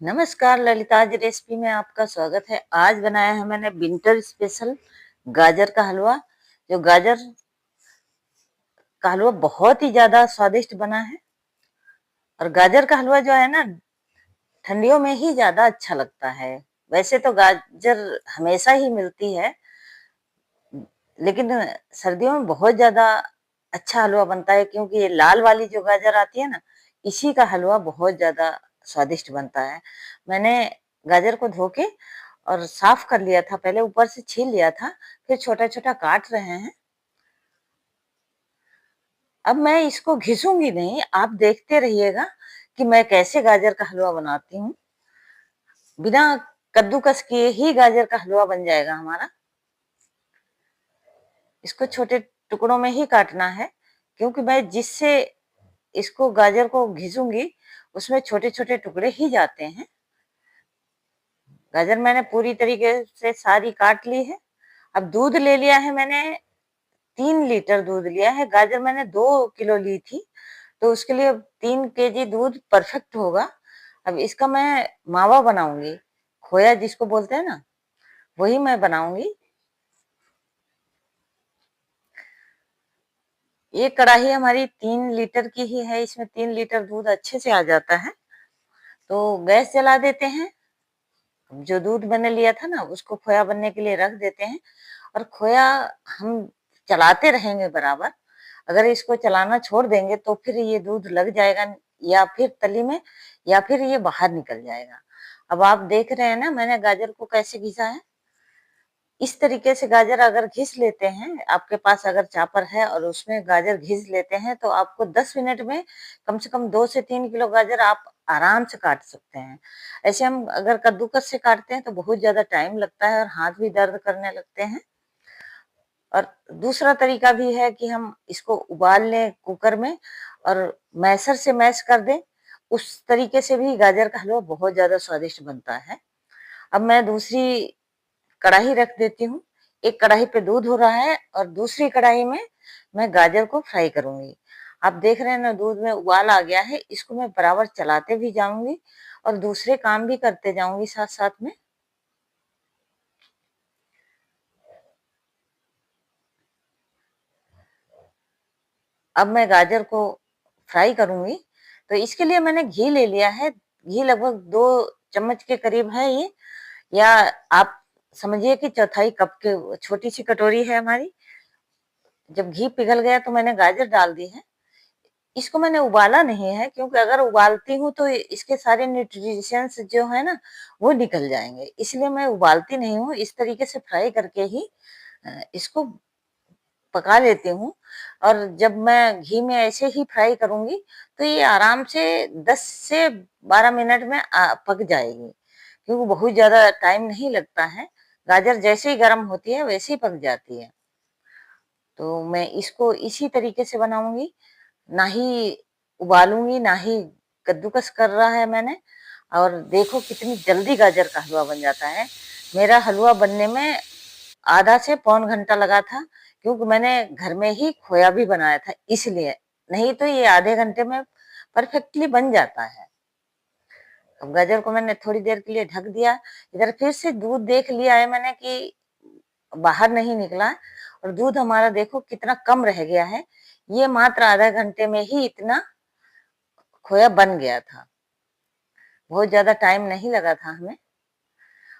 नमस्कार, ललिताज रेसिपी में आपका स्वागत है। आज बनाया है मैंने विंटर स्पेशल गाजर का हलवा। जो गाजर का हलवा बहुत ही ज्यादा स्वादिष्ट बना है। और गाजर का हलवा जो है ना, ठंडियों में ही ज्यादा अच्छा लगता है। वैसे तो गाजर हमेशा ही मिलती है, लेकिन सर्दियों में बहुत ज्यादा अच्छा हलवा बनता है, क्योंकि ये लाल वाली जो गाजर आती है ना, इसी का हलवा बहुत ज्यादा स्वादिष्ट बनता है। मैंने गाजर को धो के और साफ कर लिया था, पहले ऊपर से छील लिया था, फिर छोटा छोटा काट रहे हैं। अब मैं इसको घिसूंगी नहीं, आप देखते रहिएगा कि मैं कैसे गाजर का हलवा बनाती हूँ। बिना कद्दूकस किए ही गाजर का हलवा बन जाएगा हमारा। इसको छोटे टुकड़ों में ही काटना है, क्योंकि मैं जिससे इसको गाजर को घिसूंगी उसमें छोटे छोटे टुकड़े ही जाते हैं। गाजर मैंने पूरी तरीके से सारी काट ली है। अब दूध ले लिया है मैंने, 3 लीटर दूध लिया है। गाजर मैंने 2 किलो ली थी, तो उसके लिए 3 केजी दूध परफेक्ट होगा। अब इसका मैं मावा बनाऊंगी, खोया जिसको बोलते हैं ना, वही मैं बनाऊंगी। ये कढ़ाई हमारी 3 लीटर की ही है, इसमें 3 लीटर दूध अच्छे से आ जाता है। तो गैस जला देते हैं। जो दूध मैंने लिया था ना, उसको खोया बनने के लिए रख देते हैं। और खोया हम चलाते रहेंगे बराबर। अगर इसको चलाना छोड़ देंगे तो फिर ये दूध लग जाएगा, या फिर तली में, या फिर ये बाहर निकल जाएगा। अब आप देख रहे हैं ना मैंने गाजर को कैसे घिसा है। इस तरीके से गाजर अगर घिस लेते हैं, आपके पास अगर चापर है और उसमें गाजर घिस लेते हैं, तो आपको 10 मिनट में कम से कम 2 से 3 किलो गाजर आप आराम से काट सकते हैं। ऐसे हम अगर कद्दूकस से काटते हैं तो बहुत ज्यादा टाइम लगता है और हाथ भी दर्द करने लगते हैं। और दूसरा तरीका भी है कि हम इसको उबाल लें कुकर में और मैसर से मैश कर दें। उस तरीके से भी गाजर का हलवा बहुत ज्यादा स्वादिष्ट बनता है। अब मैं दूसरी कढ़ाई रख देती हूँ। एक कढ़ाई पे दूध हो रहा है और दूसरी कढ़ाई में मैं गाजर को फ्राई करूंगी। आप देख रहे हैं ना, दूध में उबाल आ गया है। इसको मैं बराबर चलाते भी जाऊंगी और दूसरे काम भी करते जाऊंगी साथ साथ में। अब मैं गाजर को फ्राई करूंगी, तो इसके लिए मैंने घी ले लिया है। घी लगभग 2 चम्मच के करीब है ये, या आप समझिए कि चौथाई कप के, छोटी सी कटोरी है हमारी। जब घी पिघल गया तो मैंने गाजर डाल दी है। इसको मैंने उबाला नहीं है, क्योंकि अगर उबालती हूँ तो इसके सारे न्यूट्रिशंस जो है ना, वो निकल जाएंगे। इसलिए मैं उबालती नहीं हूँ, इस तरीके से फ्राई करके ही इसको पका लेती हूँ। और जब मैं घी में ऐसे ही फ्राई करूंगी तो ये आराम से 10 से 12 मिनट में पक जाएगी, क्योंकि बहुत ज्यादा टाइम नहीं लगता है। गाजर जैसे ही गर्म होती है वैसे ही पक जाती है। तो मैं इसको इसी तरीके से बनाऊंगी, ना ही उबालूंगी ना ही कद्दूकस कर रहा है मैंने। और देखो कितनी जल्दी गाजर का हलवा बन जाता है। मेरा हलवा बनने में आधा से पौन घंटा लगा था, क्योंकि मैंने घर में ही खोया भी बनाया था इसलिए। नहीं तो ये आधे घंटे में परफेक्टली बन जाता है। अब गाजर को मैंने थोड़ी देर के लिए ढक दिया। इधर फिर से दूध देख लिया है मैंने कि बाहर नहीं निकला है, और दूध हमारा देखो कितना कम रह गया है। ये मात्र आधा घंटे में ही इतना खोया बन गया था, बहुत ज्यादा टाइम नहीं लगा था हमें।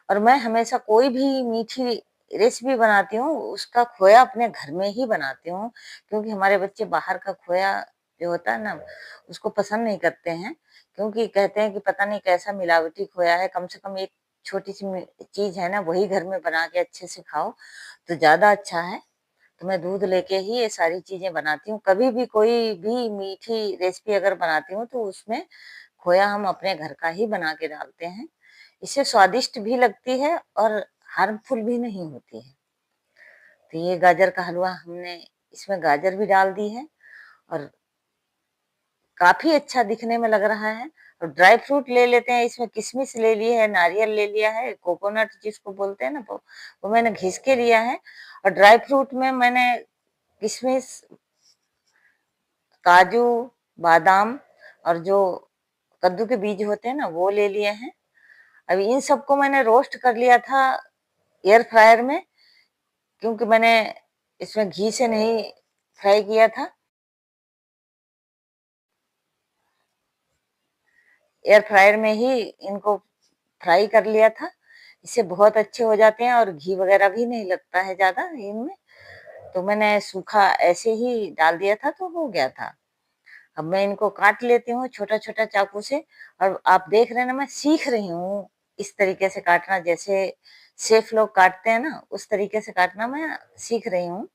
और मैं हमेशा कोई भी मीठी रेसिपी बनाती हूँ उसका खोया अपने घर में ही बनाती हूँ, क्योंकि हमारे बच्चे बाहर का खोया जो होता है ना, उसको पसंद नहीं करते हैं। क्योंकि कहते हैं कि पता नहीं कैसा मिलावटी खोया है। कम से कम एक छोटी सी चीज है ना, वही घर में बना के अच्छे से खाओ तो ज्यादा अच्छा है। तो मैं दूध लेके ही ये सारी चीजें बनाती हूँ। कभी भी कोई भी मीठी रेसिपी अगर बनाती हूँ तो उसमें खोया हम अपने घर का ही बना के डालते हैं। इससे स्वादिष्ट भी लगती है और हार्मफुल भी नहीं होती है। तो ये गाजर का हलवा हमने इसमें गाजर भी डाल दी है और काफी अच्छा दिखने में लग रहा है। और ड्राई फ्रूट ले लेते हैं, इसमें किशमिश ले ली है, नारियल ले लिया है, कोकोनट जिसको बोलते हैं ना, वो मैंने घिस के लिया है। और ड्राई फ्रूट में मैंने किशमिश, काजू, बादाम और जो कद्दू के बीज होते हैं ना, वो ले लिए हैं। अभी इन सबको मैंने रोस्ट कर लिया था एयर फ्रायर में, क्योंकि मैंने इसमें घी से नहीं फ्राई किया था। एयर फ्रायर में ही इनको फ्राई कर लिया था। इससे बहुत अच्छे हो जाते हैं और घी वगैरह भी नहीं लगता है ज़्यादा इनमें। तो मैंने सूखा ऐसे ही डाल दिया था तो हो गया था। अब मैं इनको काट लेती हूँ छोटा-छोटा चाकू से, और आप देख रहे हैं ना, मैं सीख रही हूँ इस तरीके से काटना, जैसे शेफ लोग काटते हैं ना, उस तरीके से काटना मैं सीख रही हूँ।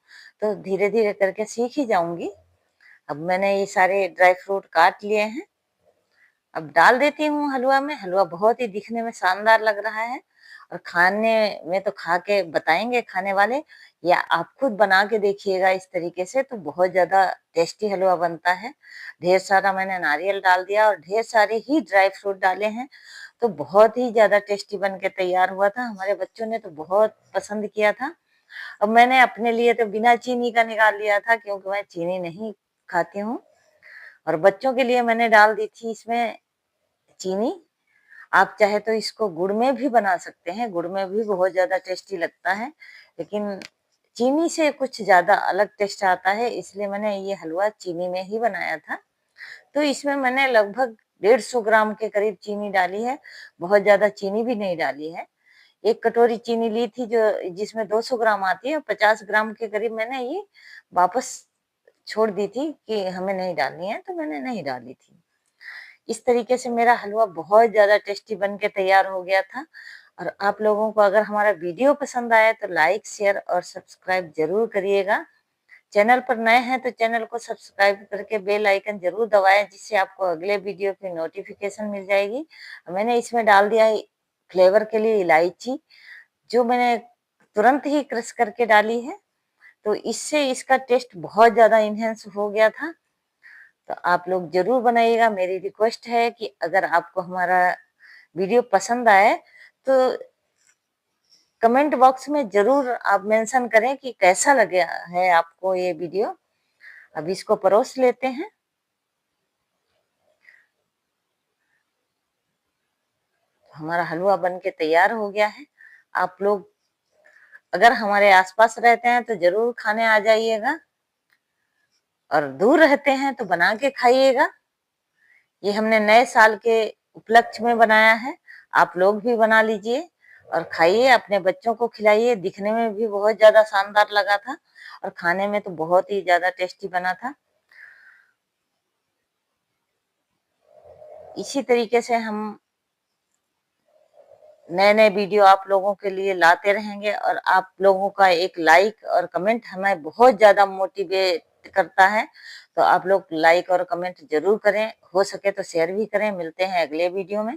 तो धीरे-धीरे करके सीख ही जाऊँगी। अब मैंने ये सारे ड्राई फ्रूट काट लिए हैं। अब डाल देती हूँ हलवा में। हलवा बहुत ही दिखने में शानदार लग रहा है, और खाने में तो खा के बताएँगे खाने वाले, या आप खुद बना के देखिएगा इस तरीके से, तो बहुत ज़्यादा टेस्टी हलवा बनता है। ढेर सारा मैंने नारियल डाल दिया और ढेर सारे ही ड्राई फ्रूट डाले हैं, तो बहुत ही ज़्यादा टेस्टी बन के तैयार हुआ था। हमारे बच्चों ने तो बहुत पसंद किया था। अब मैंने अपने लिए तो बिना चीनी का निकाल लिया था, क्योंकि मैं चीनी नहीं खाती हूँ, और बच्चों के लिए मैंने डाल दी थी इसमें चीनी। आप चाहे तो इसको गुड़ में भी बना सकते हैं, गुड़ में भी बहुत ज़्यादा टेस्टी लगता है, लेकिन चीनी से कुछ ज़्यादा अलग टेस्ट आता है, इसलिए मैंने ये हलवा चीनी में ही बनाया था। तो इसमें मैंने लगभग 150 ग्राम के करीब चीनी डाली है, बहुत ज़्यादा चीनी भी नहीं डाली है। 1 कटोरी चीनी ली थी जो जिसमें 200 ग्राम आती है, 50 ग्राम के करीब मैंने ये वापस छोड़ दी थी कि हमें नहीं डालनी है, तो मैंने नहीं डाली थी। इस तरीके से मेरा हलवा बहुत ज़्यादा टेस्टी बन के तैयार हो गया था। और आप लोगों को अगर हमारा वीडियो पसंद आया तो लाइक, शेयर और सब्सक्राइब ज़रूर करिएगा। चैनल पर नए हैं तो चैनल को सब्सक्राइब करके बेल आइकन ज़रूर दबाएँ, जिससे आपको अगले वीडियो की नोटिफ़िकेशन मिल जाएगी। मैंने इसमें डाल दिया है फ्लेवर के लिए इलायची, जो मैंने तुरंत ही क्रश करके डाली है, तो इससे इसका टेस्ट बहुत ज़्यादा एनहांस हो गया था। तो आप लोग ज़रूर बनाइएगा। मेरी रिक्वेस्ट है कि अगर आपको हमारा वीडियो पसंद आए तो कमेंट बॉक्स में ज़रूर आप मेंशन करें कि कैसा लगा है आपको ये वीडियो। अब इसको परोस लेते हैं। हमारा हलवा बन के तैयार हो गया है। आप लोग अगर हमारे आसपास रहते हैं तो ज़रूर खाने आ जाइएगा, और दूर रहते हैं तो बना के खाइएगा। ये हमने नए साल के उपलक्ष्य में बनाया है। आप लोग भी बना लीजिए और खाइए, अपने बच्चों को खिलाइए। दिखने में भी बहुत ज़्यादा शानदार लगा था, और खाने में तो बहुत ही ज़्यादा टेस्टी बना था। इसी तरीके से हम नए-नए वीडियो आप लोगों के लिए लाते रहेंगे, और आप लोगों का एक लाइक और कमेंट हमें बहुत ज़्यादा मोटिवेट करता है। तो आप लोग लाइक और कमेंट ज़रूर करें, हो सके तो शेयर भी करें। मिलते हैं अगले वीडियो में।